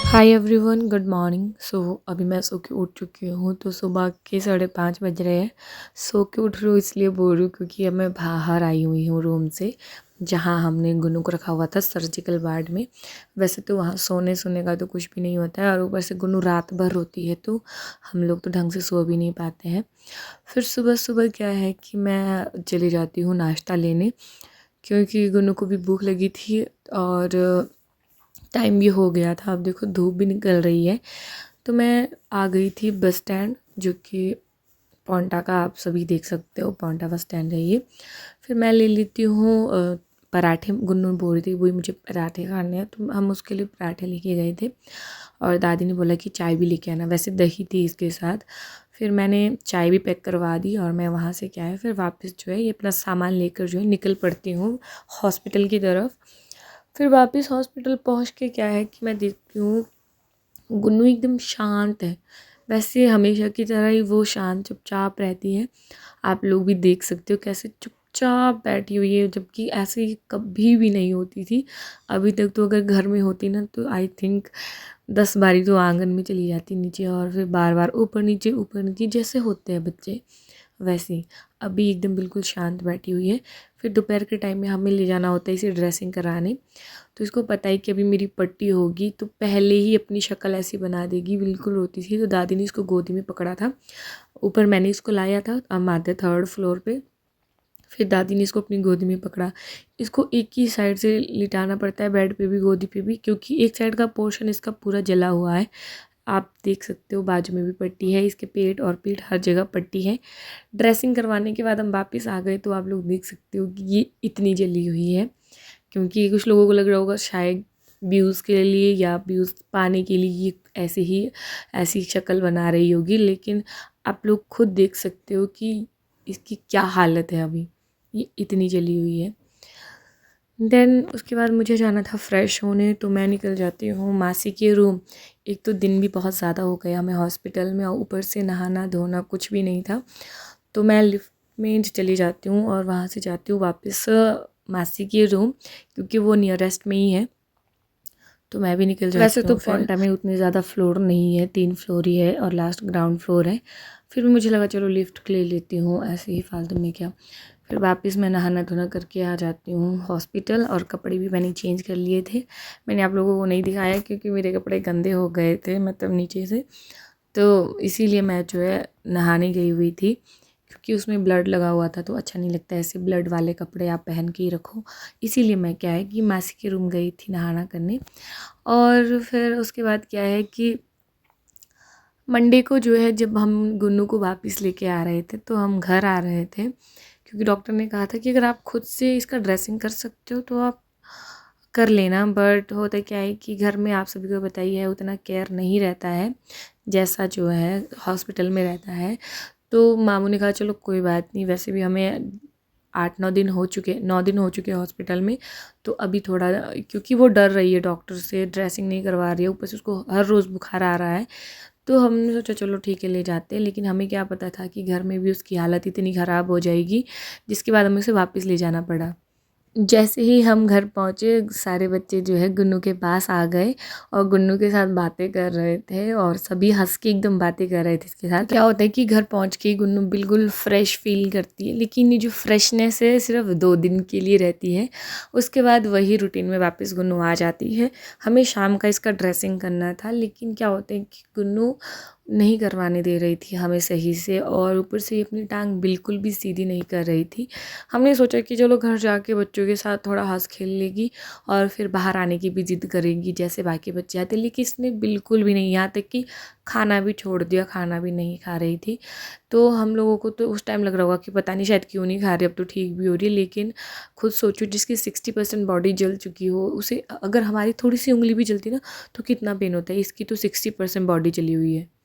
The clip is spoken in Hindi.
Hi everyone, good morning. अभी मैं सो के उठ चुकी हूँ। तो सुबह के 5:30 बज रहे हैं। सो के उठ रही हूँ इसलिए बोल रही हूँ क्योंकि अब मैं बाहर आई हुई हूँ रूम से, जहाँ हमने गुन्नू को रखा हुआ था सर्जिकल वार्ड में। वैसे तो वहाँ सोने का तो कुछ भी नहीं होता है, और ऊपर से गुन्नू रात भर रोती है तो हम लोग तो ढंग से सो भी नहीं पाते हैं। फिर सुबह सुबह क्या है कि मैं चली जाती हूँ नाश्ता लेने, क्योंकि गुन्नू को भी भूख लगी थी और टाइम भी हो गया था। अब देखो धूप भी निकल रही है। तो मैं आ गई थी बस स्टैंड, जो कि पौंटा का आप सभी देख सकते हो, पौंटा बस स्टैंड है ये। फिर मैं ले लेती हूँ पराठे। गुन्नू बोल रही थी वही मुझे पराठे खाने हैं, तो हम उसके लिए पराठे लेके गए थे। और दादी ने बोला कि चाय भी लेके आना, वैसे दही थी इसके साथ। फिर मैंने चाय भी पैक करवा दी और मैं वहाँ से क्या है फिर वापस जो है ये अपना सामान लेकर जो है निकल पड़ती हूँ हॉस्पिटल की तरफ। फिर वापस हॉस्पिटल पहुँच के क्या है कि मैं देखती हूँ गुन्नू एकदम शांत है। वैसे हमेशा की तरह ही वो शांत चुपचाप रहती है। आप लोग भी देख सकते हो कैसे चुपचाप बैठी हुई है, जबकि ऐसे कभी भी नहीं होती थी अभी तक। तो अगर घर में होती ना तो आई थिंक 10 बारी तो आंगन में चली जाती नीचे, और फिर बार बार ऊपर नीचे जैसे होते हैं बच्चे, वैसे ही अभी एकदम बिल्कुल शांत बैठी हुई है। फिर दोपहर के टाइम में हमें ले जाना होता है इसे ड्रेसिंग कराने। तो इसको पता है कि अभी मेरी पट्टी होगी तो पहले ही अपनी शक्ल ऐसी बना देगी, बिल्कुल रोती थी। तो दादी ने इसको गोदी में पकड़ा था, ऊपर मैंने इसको लाया था, हम आते 3rd फ्लोर पे। फिर दादी ने इसको अपनी गोदी में पकड़ा। इसको एक ही साइड से लिटाना पड़ता है, बेड पे भी गोदी पे भी, क्योंकि एक साइड का पोर्शन इसका पूरा जला हुआ है। आप देख सकते हो बाजू में भी पट्टी है, इसके पेट और पीठ हर जगह पट्टी है। ड्रेसिंग करवाने के बाद हम वापस आ गए तो आप लोग देख सकते हो कि ये इतनी जली हुई है। क्योंकि कुछ लोगों को लग रहा होगा शायद व्यूज़ के लिए या व्यूज़ पाने के लिए ये ऐसी शक्ल बना रही होगी, लेकिन आप लोग खुद देख सकते हो कि इसकी क्या हालत है अभी, ये इतनी जली हुई है। देन उसके बाद मुझे जाना था फ्रेश होने, तो मैं निकल जाती हूँ मासी के रूम। एक तो दिन भी बहुत ज़्यादा हो गया हमें हॉस्पिटल में, और ऊपर से नहाना धोना कुछ भी नहीं था। तो मैं लिफ्ट में चली जाती हूँ और वहाँ से जाती हूँ वापस मासी के रूम, क्योंकि वो नियरेस्ट में ही है। तो मैं भी निकल जाती हूँ। वैसे तो पौंटा में उतने ज़्यादा फ्लोर नहीं है, 3 फ्लोर ही है और लास्ट ग्राउंड फ्लोर है। फिर मुझे लगा चलो लिफ्ट ले लेती हूँ, ऐसे ही फालतू में क्या। फिर वापस मैं नहाना धोना करके आ जाती हूँ हॉस्पिटल, और कपड़े भी मैंने चेंज कर लिए थे। मैंने आप लोगों को नहीं दिखाया क्योंकि मेरे कपड़े गंदे हो गए थे, मतलब नीचे से, तो इसीलिए मैं जो है नहाने गई हुई थी। क्योंकि उसमें ब्लड लगा हुआ था तो अच्छा नहीं लगता, ऐसे ब्लड वाले कपड़े आप पहन के ही रखो। इसीलिए मैं क्या है कि मासी के रूम गई थी नहाना करने। और फिर उसके बाद क्या है कि मंडे को जो है जब हम गुन्नू को वापस लेके आ रहे थे तो हम घर आ रहे थे, क्योंकि डॉक्टर ने कहा था कि अगर आप खुद से इसका ड्रेसिंग कर सकते हो तो आप कर लेना। बट होता क्या है कि घर में आप सभी को बताइए है उतना केयर नहीं रहता है जैसा जो है हॉस्पिटल में रहता है। तो मामू ने कहा चलो कोई बात नहीं, वैसे भी हमें 9 दिन हो चुके हॉस्पिटल में। तो अभी थोड़ा, क्योंकि वो डर रही है डॉक्टर से, ड्रेसिंग नहीं करवा रही है, ऊपर से उसको हर रोज़ बुखार आ रहा है। तो हमने सोचा चलो ठीक है ले जाते हैं, लेकिन हमें क्या पता था कि घर में भी उसकी हालत इतनी ख़राब हो जाएगी, जिसके बाद हमें उसे वापस ले जाना पड़ा। जैसे ही हम घर पहुँचे सारे बच्चे जो है गुन्नू के पास आ गए और गुन्नू के साथ बातें कर रहे थे, और सभी हंस के एकदम बातें कर रहे थे। इसके साथ क्या होता है कि घर पहुँच के गुन्नू बिल्कुल फ्रेश फील करती है, लेकिन ये जो फ्रेशनेस है सिर्फ 2 दिन के लिए रहती है। उसके बाद वही रूटीन में वापस गुन्नू आ जाती है। हमें शाम का इसका ड्रेसिंग करना था, लेकिन क्या होता है कि गुन्नू नहीं करवाने दे रही थी हमें सही से, और ऊपर से ये अपनी टांग बिल्कुल भी सीधी नहीं कर रही थी। हमने सोचा कि चलो घर जाके बच्चों के साथ थोड़ा हंस खेल लेगी और फिर बाहर आने की भी ज़िद करेगी जैसे बाकी बच्चे आते, लेकिन इसने बिल्कुल भी नहीं, यहाँ तक कि खाना भी छोड़ दिया, खाना भी नहीं खा रही थी। तो हम लोगों को तो उस टाइम लग रहा होगा कि पता नहीं शायद क्यों नहीं खा रही, अब तो ठीक भी हो रही है। लेकिन खुद सोचो जिसकी 60% बॉडी जल चुकी हो, उसे अगर हमारी थोड़ी सी उंगली भी जलती ना तो कितना पेन होता है, इसकी तो 60% बॉडी जली हुई है।